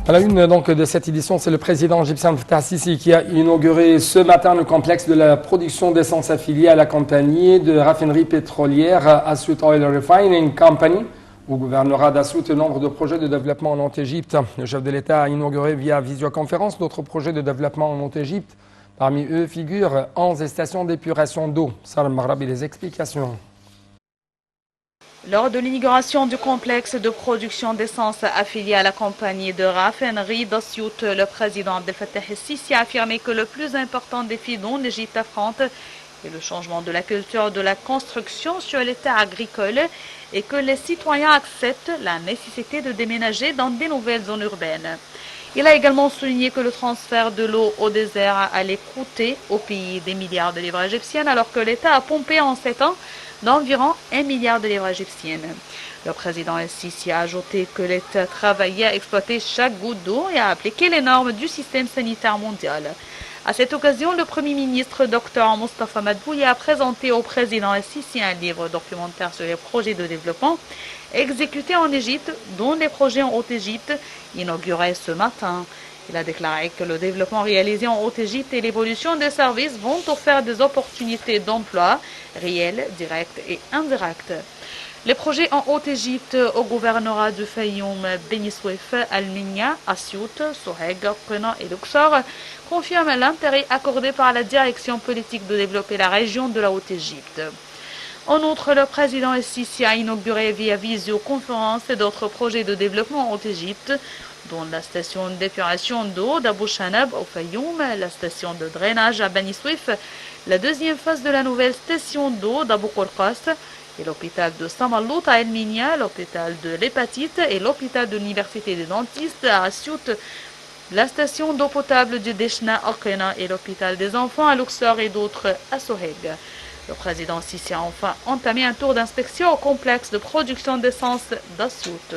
À la une donc, de cette édition, c'est le président égyptien Fattah Sisi qui a inauguré ce matin le complexe de la production d'essence affiliée à la compagnie de raffinerie pétrolière Assout Oil Refining Company, où gouvernera d'Assout le nombre de projets de développement en Nord-Égypte. Le chef de l'État a inauguré via visioconférence d'autres projets de développement en Nord-Égypte. Parmi eux figurent 11 stations d'épuration d'eau. Salam Mahrabi, les explications. Lors de l'inauguration du complexe de production d'essence affilié à la compagnie de raffinerie d'Assout, le président Abdel Fattah el-Sisi a affirmé que le plus important défi dont l'Égypte affronte est le changement de la culture de la construction sur les terres agricoles et que les citoyens acceptent la nécessité de déménager dans des nouvelles zones urbaines. Il a également souligné que le transfert de l'eau au désert allait coûter au pays des milliards de livres égyptiennes alors que l'État a pompé en 7 ans d'environ 1 milliard de livres égyptiennes. Le président el-Sisi a ajouté que l'État travaillait à exploiter chaque goutte d'eau et à appliquer les normes du système sanitaire mondial. À cette occasion, le Premier ministre Dr Mostafa Madbouly a présenté au président el-Sisi un livre documentaire sur les projets de développement exécutés en Égypte, dont les projets en Haute-Égypte, inaugurés ce matin. Il a déclaré que le développement réalisé en Haute-Égypte et l'évolution des services vont offrir des opportunités d'emploi réelles, directes et indirectes. Les projets en Haute-Égypte au gouvernorat du Fayoum, Beni Suef, Al-Minya, Assiout, Soheg, Qena et Luxor confirment l'intérêt accordé par la direction politique de développer la région de la Haute-Égypte. En outre, le président el-Sisi a inauguré via visioconférence d'autres projets de développement en Haute-Égypte, dont la station d'épuration d'eau d'Abou Shanab au Fayoum, la station de drainage à Beni Suef, la deuxième phase de la nouvelle station d'eau d'Abou Korkas et l'hôpital de Samallout à El Minya, l'hôpital de l'hépatite et l'hôpital de l'université des dentistes à Assiout, la station d'eau potable du Deshna à Qena et l'hôpital des enfants à Luxor et d'autres à Soheg. Le président Sisi a enfin entamé un tour d'inspection au complexe de production d'essence d'Assout.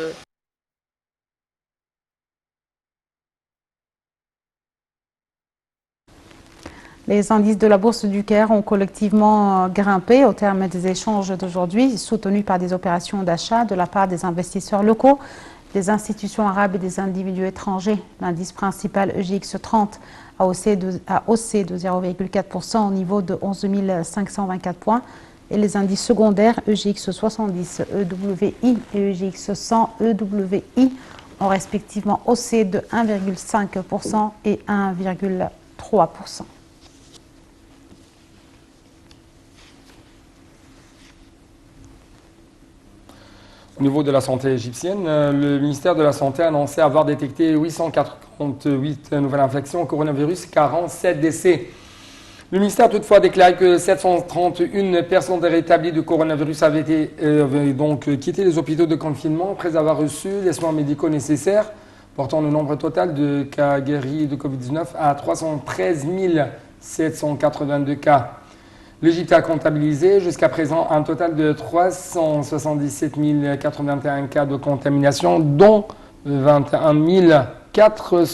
Les indices de la Bourse du Caire ont collectivement grimpé au terme des échanges d'aujourd'hui, soutenus par des opérations d'achat de la part des investisseurs locaux, des institutions arabes et des individus étrangers. L'indice principal EGX 30 a haussé de 0,4% au niveau de 11 524 points et les indices secondaires EGX 70 EWI et EGX 100 EWI ont respectivement haussé de 1,5% et 1,3%. Au niveau de la santé égyptienne, le ministère de la Santé a annoncé avoir détecté 848 nouvelles infections au coronavirus, 47 décès. Le ministère a toutefois déclaré que 731 personnes rétablies du coronavirus avaient donc quitté les hôpitaux de confinement après avoir reçu les soins médicaux nécessaires, portant le nombre total de cas guéris de Covid-19 à 313 782 cas. L'Égypte a comptabilisé jusqu'à présent un total de 377 081 cas de contamination, dont 21 400